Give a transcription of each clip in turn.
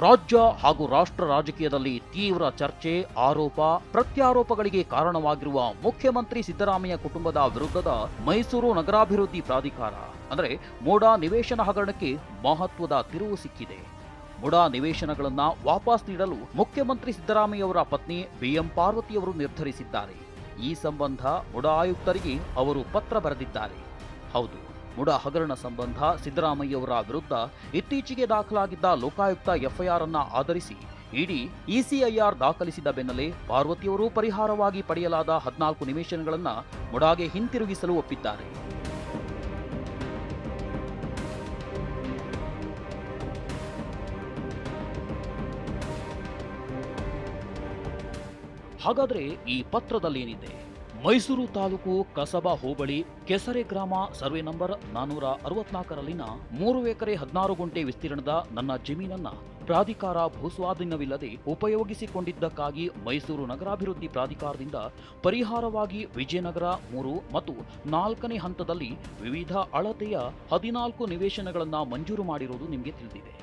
ರಾಜ್ಯ ಹಾಗೂ ರಾಷ್ಟ್ರ ರಾಜಕೀಯದಲ್ಲಿ ತೀವ್ರ ಚರ್ಚೆ, ಆರೋಪ, ಪ್ರತ್ಯಾರೋಪಗಳಿಗೆ ಕಾರಣವಾಗಿರುವ ಮುಖ್ಯಮಂತ್ರಿ ಸಿದ್ದರಾಮಯ್ಯ ಕುಟುಂಬದ ವಿರುದ್ಧದ ಮೈಸೂರು ನಗರಾಭಿವೃದ್ಧಿ ಪ್ರಾಧಿಕಾರ ಅಂದರೆ ಮುಡಾ ನಿವೇಶನ ಹಗರಣಕ್ಕೆ ಮಹತ್ವದ ತಿರುವು ಸಿಕ್ಕಿದೆ. ಮುಡಾ ನಿವೇಶನಗಳನ್ನ ವಾಪಸ್ ನೀಡಲು ಮುಖ್ಯಮಂತ್ರಿ ಸಿದ್ದರಾಮಯ್ಯವರ ಪತ್ನಿ ಬಿಎಂ ಪಾರ್ವತಿಯವರು ನಿರ್ಧರಿಸಿದ್ದಾರೆ. ಈ ಸಂಬಂಧ ಮುಡಾ ಆಯುಕ್ತರಿಗೆ ಅವರು ಪತ್ರ ಬರೆದಿದ್ದಾರೆ. ಹೌದು, ಮುಡಾ ಹಗರಣ ಸಂಬಂಧ ಸಿದ್ದರಾಮಯ್ಯವರ ವಿರುದ್ಧ ಇತ್ತೀಚೆಗೆ ದಾಖಲಾಗಿದ್ದ ಲೋಕಾಯುಕ್ತ ಎಫ್ಐಆರ್ ಅನ್ನ ಆಧರಿಸಿ ಇಡಿ ಇಸಿಐಆರ್ ದಾಖಲಿಸಿದ ಬೆನ್ನಲ್ಲೇ ಪಾರ್ವತಿಯವರು ಪರಿಹಾರವಾಗಿ ಪಡೆಯಲಾದ 14 ನಿವೇಶನಗಳನ್ನು ಮುಡಾಗೆ ಹಿಂತಿರುಗಿಸಲು ಒಪ್ಪಿದ್ದಾರೆ. ಹಾಗಾದ್ರೆ ಈ ಪತ್ರದಲ್ಲೇನಿದೆ? ಮೈಸೂರು ತಾಲೂಕು ಕಸಬಾ ಹೋಬಳಿ ಕೆಸರೆ ಗ್ರಾಮ ಸರ್ವೆ ನಂಬರ್ 464ರಲ್ಲಿನ 3 ಎಕರೆ 16 ಗುಂಟೆ ವಿಸ್ತೀರ್ಣದ ನನ್ನ ಜಮೀನನ್ನ ಪ್ರಾಧಿಕಾರ ಭೂಸ್ವಾಧೀನವಿಲ್ಲದೆ ಉಪಯೋಗಿಸಿಕೊಂಡಿದ್ದಕ್ಕಾಗಿ ಮೈಸೂರು ನಗರಾಭಿವೃದ್ಧಿ ಪ್ರಾಧಿಕಾರದಿಂದ ಪರಿಹಾರವಾಗಿ ವಿಜಯನಗರ 3 ಮತ್ತು 4ನೇ ಹಂತದಲ್ಲಿ ವಿವಿಧ ಅಳತೆಯ 14 ನಿವೇಶನಗಳನ್ನು ಮಂಜೂರು ಮಾಡಿರುವುದು ನಿಮಗೆ ತಿಳಿದಿದೆ.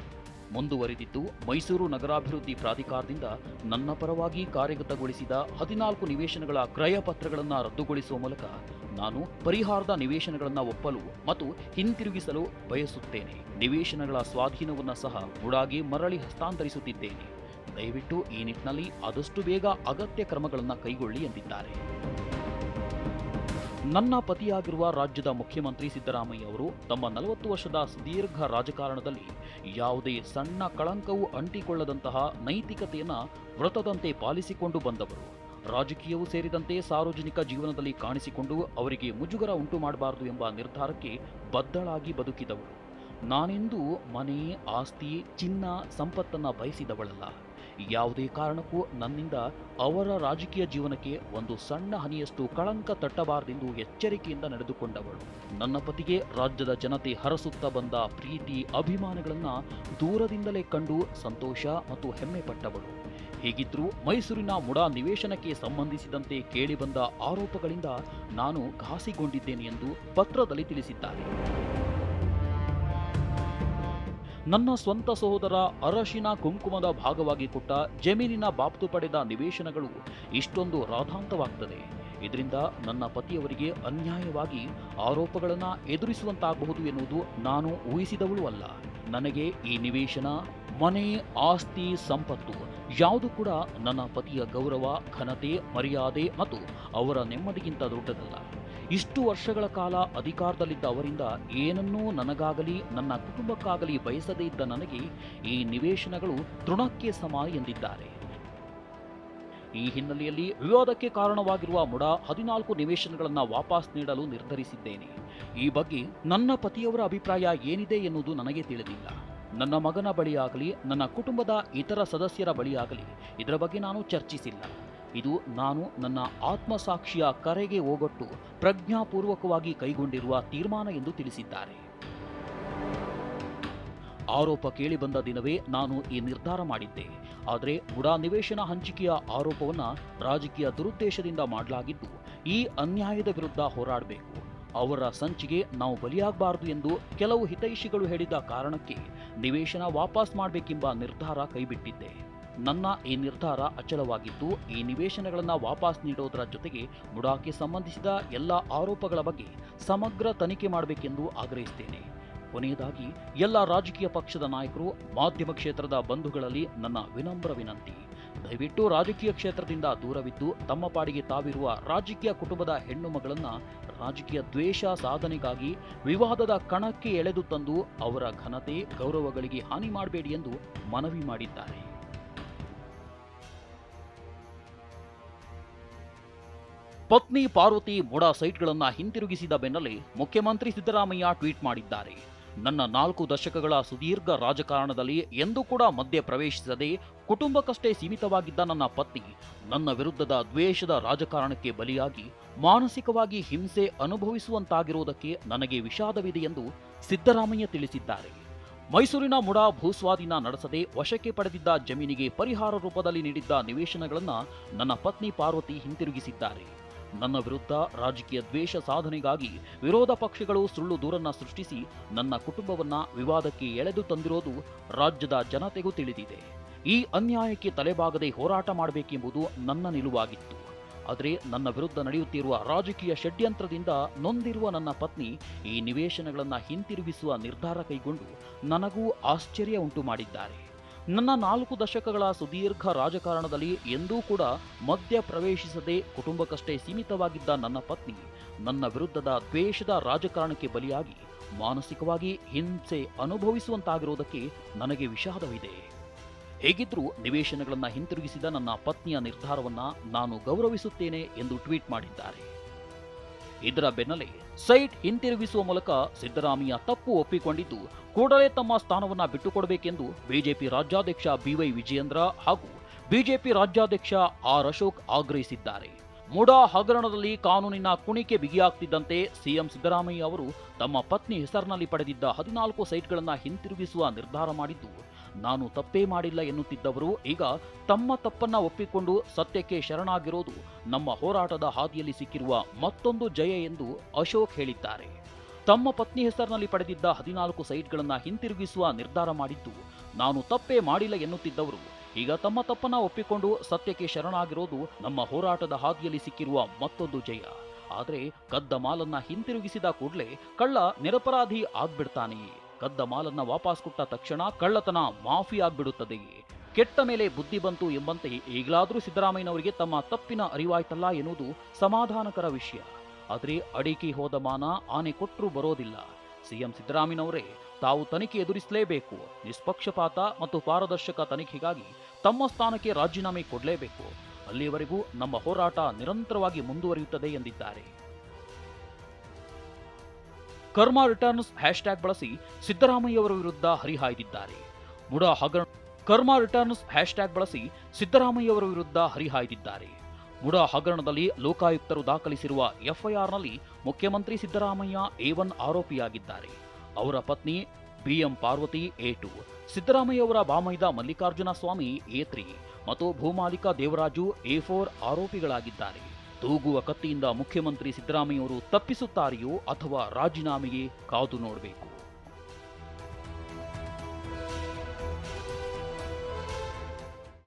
ಮುಂದುವರಿದಿದ್ದು, ಮೈಸೂರು ನಗರಾಭಿವೃದ್ಧಿ ಪ್ರಾಧಿಕಾರದಿಂದ ನನ್ನ ಪರವಾಗಿ ಕಾರ್ಯಗತಗೊಳಿಸಿದ 14 ನಿವೇಶನಗಳ ಕ್ರಯ ಪತ್ರಗಳನ್ನು ರದ್ದುಗೊಳಿಸುವ ಮೂಲಕ ನಾನು ಪರಿಹಾರದ ನಿವೇಶನಗಳನ್ನು ಒಪ್ಪಲು ಮತ್ತು ಹಿಂತಿರುಗಿಸಲು ಬಯಸುತ್ತೇನೆ. ನಿವೇಶನಗಳ ಸ್ವಾಧೀನವನ್ನು ಸಹ ಮುಡಾಗೆ ಮರಳಿ ಹಸ್ತಾಂತರಿಸುತ್ತಿದ್ದೇನೆ. ದಯವಿಟ್ಟು ಈ ನಿಟ್ಟಿನಲ್ಲಿ ಆದಷ್ಟು ಬೇಗ ಅಗತ್ಯ ಕ್ರಮಗಳನ್ನು ಕೈಗೊಳ್ಳಿ ಎಂದಿದ್ದಾರೆ. ನನ್ನ ಪತಿಯಾಗಿರುವ ರಾಜ್ಯದ ಮುಖ್ಯಮಂತ್ರಿ ಸಿದ್ದರಾಮಯ್ಯ ಅವರು ತಮ್ಮ 40 ವರ್ಷದ ಸುದೀರ್ಘ ರಾಜಕಾರಣದಲ್ಲಿ ಯಾವುದೇ ಸಣ್ಣ ಕಳಂಕವೂ ಅಂಟಿಕೊಳ್ಳದಂತಹ ನೈತಿಕತೆಯನ್ನು ವ್ರತದಂತೆ ಪಾಲಿಸಿಕೊಂಡು ಬಂದವರು. ರಾಜಕೀಯವೂ ಸೇರಿದಂತೆ ಸಾರ್ವಜನಿಕ ಜೀವನದಲ್ಲಿ ಕಾಣಿಸಿಕೊಂಡು ಅವರಿಗೆ ಮುಜುಗರ ಉಂಟು ಮಾಡಬಾರದು ಎಂಬ ನಿರ್ಧಾರಕ್ಕೆ ಬದ್ಧಳಾಗಿ ಬದುಕಿದವಳು. ನಾನೆಂದೂ ಮನೆ, ಆಸ್ತಿ, ಚಿನ್ನ, ಸಂಪತ್ತನ್ನು ಬಯಸಿದವಳಲ್ಲ. ಯಾವುದೇ ಕಾರಣಕ್ಕೂ ನನ್ನಿಂದ ಅವರ ರಾಜಕೀಯ ಜೀವನಕ್ಕೆ ಒಂದು ಸಣ್ಣ ಹನಿಯಷ್ಟು ಕಳಂಕ ತಟ್ಟಬಾರದೆಂದು ಎಚ್ಚರಿಕೆಯಿಂದ ನಡೆದುಕೊಂಡವಳು. ನನ್ನ ಪತಿಗೆ ರಾಜ್ಯದ ಜನತೆ ಹರಸುತ್ತಾ ಬಂದ ಪ್ರೀತಿ, ಅಭಿಮಾನಗಳನ್ನು ದೂರದಿಂದಲೇ ಕಂಡು ಸಂತೋಷ ಮತ್ತು ಹೆಮ್ಮೆ ಪಟ್ಟವಳು. ಹೀಗಿದ್ರೂ ಮೈಸೂರಿನ ಮುಡಾ ನಿವೇಶನಕ್ಕೆ ಸಂಬಂಧಿಸಿದಂತೆ ಕೇಳಿಬಂದ ಆರೋಪಗಳಿಂದ ನಾನು ಘಾಸಿಗೊಂಡಿದ್ದೇನೆ ಎಂದು ಪತ್ರದಲ್ಲಿ ತಿಳಿಸಿದ್ದಾರೆ. ನನ್ನ ಸ್ವಂತ ಸಹೋದರ ಅರಶಿನ ಕುಂಕುಮದ ಭಾಗವಾಗಿ ಕೊಟ್ಟ ಜಮೀನಿನ ಬಾಬ್ತು ಪಡೆದ ನಿವೇಶನಗಳು ಇಷ್ಟೊಂದು ರಾಧಾಂತವಾಗ್ತದೆ. ಇದರಿಂದ ನನ್ನ ಪತಿಯವರಿಗೆ ಅನ್ಯಾಯವಾಗಿ ಆರೋಪಗಳನ್ನು ಎದುರಿಸುವಂತಾಗಬಹುದು ಎನ್ನುವುದು ನಾನು ಊಹಿಸಿದವಳು ಅಲ್ಲ. ನನಗೆ ಈ ನಿವೇಶನ, ಮನೆ, ಆಸ್ತಿ, ಸಂಪತ್ತು ಯಾವುದು ಕೂಡ ನನ್ನ ಪತಿಯ ಗೌರವ, ಘನತೆ, ಮರ್ಯಾದೆ ಮತ್ತು ಅವರ ನೆಮ್ಮದಿಗಿಂತ ದೊಡ್ಡದಲ್ಲ. ಇಷ್ಟು ವರ್ಷಗಳ ಕಾಲ ಅಧಿಕಾರದಲ್ಲಿದ್ದ ಅವರಿಂದ ಏನನ್ನೂ ನನಗಾಗಲಿ ನನ್ನ ಕುಟುಂಬಕ್ಕಾಗಲಿ ಬಯಸದೇ ಇದ್ದ ನನಗೆ ಈ ನಿವೇಶನಗಳು ತೃಣಕ್ಕೆ ಸಮ ಎಂದಿದ್ದಾರೆ. ಈ ಹಿನ್ನೆಲೆಯಲ್ಲಿ ವಿವಾದಕ್ಕೆ ಕಾರಣವಾಗಿರುವ ಮುಡಾ 14 ನಿವೇಶನಗಳನ್ನು ವಾಪಸ್ ನೀಡಲು ನಿರ್ಧರಿಸಿದ್ದೇನೆ. ಈ ಬಗ್ಗೆ ನನ್ನ ಪತಿಯವರ ಅಭಿಪ್ರಾಯ ಏನಿದೆ ಎನ್ನುವುದು ನನಗೆ ತಿಳಿದಿಲ್ಲ. ನನ್ನ ಮಗನ ಬಳಿಯಾಗಲಿ ನನ್ನ ಕುಟುಂಬದ ಇತರ ಸದಸ್ಯರ ಬಳಿಯಾಗಲಿ ಇದರ ಬಗ್ಗೆ ನಾನು ಚರ್ಚಿಸಿಲ್ಲ. ಇದು ನಾನು ನನ್ನ ಆತ್ಮಸಾಕ್ಷಿಯ ಕರೆಗೆ ಓಗೊಟ್ಟು ಪ್ರಜ್ಞಾಪೂರ್ವಕವಾಗಿ ಕೈಗೊಂಡಿರುವ ತೀರ್ಮಾನ ಎಂದು ತಿಳಿಸಿದ್ದಾರೆ. ಆರೋಪ ಕೇಳಿಬಂದ ದಿನವೇ ನಾನು ಈ ನಿರ್ಧಾರ ಮಾಡಿದ್ದೆ. ಆದರೆ ಮುಡಾ ನಿವೇಶನ ಹಂಚಿಕೆಯ ಆರೋಪವನ್ನು ರಾಜಕೀಯ ದುರುದ್ದೇಶದಿಂದ ಮಾಡಲಾಗಿದ್ದು, ಈ ಅನ್ಯಾಯದ ವಿರುದ್ಧ ಹೋರಾಡಬೇಕು, ಅವರ ಸಂಚಿಗೆ ನಾವು ಬಲಿಯಾಗಬಾರದು ಎಂದು ಕೆಲವು ಹಿತೈಷಿಗಳು ಹೇಳಿದ ಕಾರಣಕ್ಕೆ ನಿವೇಶನ ವಾಪಸ್ ಮಾಡಬೇಕೆಂಬ ನಿರ್ಧಾರ ಕೈಬಿಟ್ಟಿದ್ದೆ. ನನ್ನ ಈ ನಿರ್ಧಾರ ಅಚಲವಾಗಿದ್ದು, ಈ ನಿವೇಶನಗಳನ್ನು ವಾಪಸ್ ನೀಡೋದರ ಜೊತೆಗೆ ಮುಡಾಕ್ಕೆ ಸಂಬಂಧಿಸಿದ ಎಲ್ಲ ಆರೋಪಗಳ ಬಗ್ಗೆ ಸಮಗ್ರ ತನಿಖೆ ಮಾಡಬೇಕೆಂದು ಆಗ್ರಹಿಸುತ್ತೇನೆ. ಕೊನೆಯದಾಗಿ ಎಲ್ಲ ರಾಜಕೀಯ ಪಕ್ಷದ ನಾಯಕರು, ಮಾಧ್ಯಮ ಕ್ಷೇತ್ರದ ಬಂಧುಗಳಲ್ಲಿ ನನ್ನ ವಿನಮ್ರ ವಿನಂತಿ: ದಯವಿಟ್ಟು ರಾಜಕೀಯ ಕ್ಷೇತ್ರದಿಂದ ದೂರವಿದ್ದು ತಮ್ಮ ಪಾಡಿಗೆ ತಾವಿರುವ ರಾಜಕೀಯ ಕುಟುಂಬದ ಹೆಣ್ಣು ಮಗಳನ್ನು ರಾಜಕೀಯ ದ್ವೇಷ ಸಾಧನೆಗಾಗಿ ವಿವಾದದ ಕಣಕ್ಕೆ ಎಳೆದು ತಂದು ಅವರ ಘನತೆ, ಗೌರವಗಳಿಗೆ ಹಾನಿ ಮಾಡಬೇಡಿ ಎಂದು ಮನವಿ ಮಾಡಿದ್ದಾರೆ. ಪತ್ನಿ ಪಾರ್ವತಿ ಮುಡಾ ಸೈಟ್ಗಳನ್ನು ಹಿಂತಿರುಗಿಸಿದ ಬೆನ್ನಲ್ಲೇ ಮುಖ್ಯಮಂತ್ರಿ ಸಿದ್ದರಾಮಯ್ಯ ಟ್ವೀಟ್ ಮಾಡಿದ್ದಾರೆ. ನನ್ನ 4 ದಶಕಗಳ ಸುದೀರ್ಘ ರಾಜಕಾರಣದಲ್ಲಿ ಎಂದೂ ಕೂಡ ಮಧ್ಯೆ ಪ್ರವೇಶಿಸದೆ ಕುಟುಂಬಕ್ಕಷ್ಟೇ ಸೀಮಿತವಾಗಿದ್ದ ನನ್ನ ಪತ್ನಿ ನನ್ನ ವಿರುದ್ಧದ ದ್ವೇಷದ ರಾಜಕಾರಣಕ್ಕೆ ಬಲಿಯಾಗಿ ಮಾನಸಿಕವಾಗಿ ಹಿಂಸೆ ಅನುಭವಿಸುವಂತಾಗಿರುವುದಕ್ಕೆ ನನಗೆ ವಿಷಾದವಿದೆ ಎಂದು ಸಿದ್ದರಾಮಯ್ಯ ತಿಳಿಸಿದ್ದಾರೆ. ಮೈಸೂರಿನ ಮುಡಾ ಭೂಸ್ವಾಧೀನ ನಡೆಸದೆ ವಶಕ್ಕೆ ಪಡೆದಿದ್ದ ಜಮೀನಿಗೆ ಪರಿಹಾರ ರೂಪದಲ್ಲಿ ನೀಡಿದ್ದ ನಿವೇಶನಗಳನ್ನು ನನ್ನ ಪತ್ನಿ ಪಾರ್ವತಿ ಹಿಂತಿರುಗಿಸಿದ್ದಾರೆ. ನನ್ನ ವಿರುದ್ಧ ರಾಜಕೀಯ ದ್ವೇಷ ಸಾಧನೆಗಾಗಿ ವಿರೋಧ ಪಕ್ಷಗಳು ಸುಳ್ಳು ದೂರನ್ನ ಸೃಷ್ಟಿಸಿ ನನ್ನ ಕುಟುಂಬವನ್ನ ವಿವಾದಕ್ಕೆ ಎಳೆದು ತಂದಿರೋದು ರಾಜ್ಯದ ಜನತೆಗೂ ತಿಳಿದಿದೆ. ಈ ಅನ್ಯಾಯಕ್ಕೆ ತಲೆಬಾಗದೆ ಹೋರಾಟ ಮಾಡಬೇಕೆಂಬುದು ನನ್ನ ನಿಲುವಾಗಿತ್ತು. ಆದರೆ ನನ್ನ ವಿರುದ್ಧ ನಡೆಯುತ್ತಿರುವ ರಾಜಕೀಯ ಷಡ್ಯಂತ್ರದಿಂದ ನೊಂದಿರುವ ನನ್ನ ಪತ್ನಿ ಈ ನಿವೇಶನಗಳನ್ನು ಹಿಂತಿರುಗಿಸುವ ನಿರ್ಧಾರ ಕೈಗೊಂಡು ನನಗೂ ಆಶ್ಚರ್ಯ ಉಂಟು ಮಾಡಿದ್ದಾರೆ. ನನ್ನ 4 ದಶಕಗಳ ಸುದೀರ್ಘ ರಾಜಕಾರಣದಲ್ಲಿ ಎಂದೂ ಕೂಡ ಮಧ್ಯ ಪ್ರವೇಶಿಸದೆ ಕುಟುಂಬಕ್ಕಷ್ಟೇ ಸೀಮಿತವಾಗಿದ್ದ ನನ್ನ ಪತ್ನಿ ನನ್ನ ವಿರುದ್ಧದ ದ್ವೇಷದ ರಾಜಕಾರಣಕ್ಕೆ ಬಲಿಯಾಗಿ ಮಾನಸಿಕವಾಗಿ ಹಿಂಸೆ ಅನುಭವಿಸುವಂತಾಗಿರುವುದಕ್ಕೆ ನನಗೆ ವಿಷಾದವಿದೆ. ಹೇಗಿದ್ರೂ ನಿವೇಶನಗಳನ್ನು ಹಿಂತಿರುಗಿಸಿದ ನನ್ನ ಪತ್ನಿಯ ನಿರ್ಧಾರವನ್ನ ನಾನು ಗೌರವಿಸುತ್ತೇನೆ ಎಂದು ಟ್ವೀಟ್ ಮಾಡಿದ್ದಾರೆ. ಇದರ ಬೆನ್ನಲ್ಲೇ ಸೈಟ್ ಹಿಂತಿರುಗಿಸುವ ಮೂಲಕ ಸಿದ್ದರಾಮಯ್ಯ ತಪ್ಪು ಒಪ್ಪಿಕೊಂಡಿದ್ದು ಕೂಡಲೇ ತಮ್ಮ ಸ್ಥಾನವನ್ನ ಬಿಟ್ಟುಕೊಡಬೇಕೆಂದು ಬಿಜೆಪಿ ರಾಜ್ಯಾಧ್ಯಕ್ಷ ಬಿವೈ ವಿಜಯೇಂದ್ರ ಹಾಗೂ ಬಿಜೆಪಿ ರಾಜ್ಯಾಧ್ಯಕ್ಷ ಆರ್ ಅಶೋಕ್ ಆಗ್ರಹಿಸಿದ್ದಾರೆ. ಮುಡಾ ಹಗರಣದಲ್ಲಿ ಕಾನೂನಿನ ಕುಣಿಕೆ ಬಿಗಿಯಾಗ್ತಿದ್ದಂತೆ ಸಿಎಂ ಸಿದ್ದರಾಮಯ್ಯ ಅವರು ತಮ್ಮ ಪತ್ನಿ ಹೆಸರಿನಲ್ಲಿ ಪಡೆದಿದ್ದ 14 ಸೈಟ್ಗಳನ್ನು ಹಿಂತಿರುಗಿಸುವ ನಿರ್ಧಾರ ಮಾಡಿದ್ದು, ನಾನು ತಪ್ಪೇ ಮಾಡಿಲ್ಲ ಎನ್ನುತ್ತಿದ್ದವರು ಈಗ ತಮ್ಮ ತಪ್ಪನ್ನ ಒಪ್ಪಿಕೊಂಡು ಸತ್ಯಕ್ಕೆ ಶರಣಾಗಿರೋದು ನಮ್ಮ ಹೋರಾಟದ ಹಾದಿಯಲ್ಲಿ ಸಿಕ್ಕಿರುವ ಮತ್ತೊಂದು ಜಯ ಎಂದು ಅಶೋಕ್ ಹೇಳಿದ್ದಾರೆ. ತಮ್ಮ ಪತ್ನಿ ಹೆಸರಿನಲ್ಲಿ ಪಡೆದಿದ್ದ 14 ಸೈಟ್ಗಳನ್ನು ಹಿಂತಿರುಗಿಸುವ ನಿರ್ಧಾರ ಮಾಡಿದ್ದು ನಾನು ತಪ್ಪೇ ಮಾಡಿಲ್ಲ ಎನ್ನುತ್ತಿದ್ದವರು ಈಗ ತಮ್ಮ ತಪ್ಪನ್ನ ಒಪ್ಪಿಕೊಂಡು ಸತ್ಯಕ್ಕೆ ಶರಣಾಗಿರೋದು ನಮ್ಮ ಹೋರಾಟದ ಹಾದಿಯಲ್ಲಿ ಸಿಕ್ಕಿರುವ ಮತ್ತೊಂದು ಜಯ. ಆದರೆ ಕದ್ದ ಮಾಲನ್ನ ಹಿಂತಿರುಗಿಸಿದ ಕೂಡಲೇ ಕಳ್ಳ ನಿರಪರಾಧಿ ಆಗ್ಬಿಡ್ತಾನೆಯೇ? ಕದ್ದ ಮಾಲನ್ನ ವಾಪಸ್ ಕೊಟ್ಟ ತಕ್ಷಣ ಕಳ್ಳತನ ಮಾಫಿ ಆಗ್ಬಿಡುತ್ತದೆಯೇ? ಕೆಟ್ಟ ಮೇಲೆ ಬುದ್ಧಿ ಬಂತು ಎಂಬಂತೆ ಈಗಲಾದರೂ ಸಿದ್ದರಾಮಯ್ಯನವರಿಗೆ ತಮ್ಮ ತಪ್ಪಿನ ಅರಿವಾಯ್ತಲ್ಲ ಎನ್ನುವುದು ಸಮಾಧಾನಕರ ವಿಷಯ. ಆದರೆ ಅಡಿಕೆ ಹೋದ ಮಾನ ಆನೆ ಕೊಟ್ಟರೂ ಬರೋದಿಲ್ಲ. ಸಿಎಂ ಸಿದ್ದರಾಮಯ್ಯನವರೇ ತಾವು ತನಿಖೆ ಎದುರಿಸಲೇಬೇಕು. ನಿಷ್ಪಕ್ಷಪಾತ ಮತ್ತು ಪಾರದರ್ಶಕ ತನಿಖೆಗಾಗಿ ತಮ್ಮ ಸ್ಥಾನಕ್ಕೆ ರಾಜೀನಾಮೆ ಕೊಡಲೇಬೇಕು. ಅಲ್ಲಿಯವರೆಗೂ ನಮ್ಮ ಹೋರಾಟ ನಿರಂತರವಾಗಿ ಮುಂದುವರಿಯುತ್ತದೆ ಎಂದಿದ್ದಾರೆ. ಕರ್ಮ ರಿಟರ್ನ್ಸ್ ಹ್ಯಾಶ್ಟ್ಯಾಗ್ ಬಳಸಿ ಸಿದ್ದರಾಮಯ್ಯವರ ವಿರುದ್ಧ ಹರಿಹಾಯ್ದಿದ್ದಾರೆ. ಮುಡಾ ಹಗರಣ ಕರ್ಮ ರಿಟರ್ನ್ಸ್ ಹ್ಯಾಶ್ಟ್ಯಾಗ್ ಬಳಸಿ ಸಿದ್ದರಾಮಯ್ಯವರ ವಿರುದ್ಧ ಹರಿಹಾಯ್ದಿದ್ದಾರೆ. ಮುಡಾ ಹಗರಣದಲ್ಲಿ ಲೋಕಾಯುಕ್ತರು ದಾಖಲಿಸಿರುವ ಎಫ್ಐಆರ್ನಲ್ಲಿ ಮುಖ್ಯಮಂತ್ರಿ ಸಿದ್ದರಾಮಯ್ಯ A1 ಆರೋಪಿಯಾಗಿದ್ದಾರೆ. ಅವರ ಪತ್ನಿ ಬಿಎಂ ಪಾರ್ವತಿ A2, ಸಿದ್ದರಾಮಯ್ಯ ಅವರ ಬಾಮೈದ ಮಲ್ಲಿಕಾರ್ಜುನ ಸ್ವಾಮಿ A3 ಮತ್ತು ಭೂಮಾಲೀಕ ದೇವರಾಜು A4 ಆರೋಪಿಗಳಾಗಿದ್ದಾರೆ. ತೂಗುವ ಕತ್ತಿಯಿಂದ ಮುಖ್ಯಮಂತ್ರಿ ಸಿದ್ದರಾಮಯ್ಯ ಅವರು ತಪ್ಪಿಸುತ್ತಾರೆಯೋ ಅಥವಾ ರಾಜೀನಾಮೆಗೆ ಕಾದು ನೋಡಬೇಕು.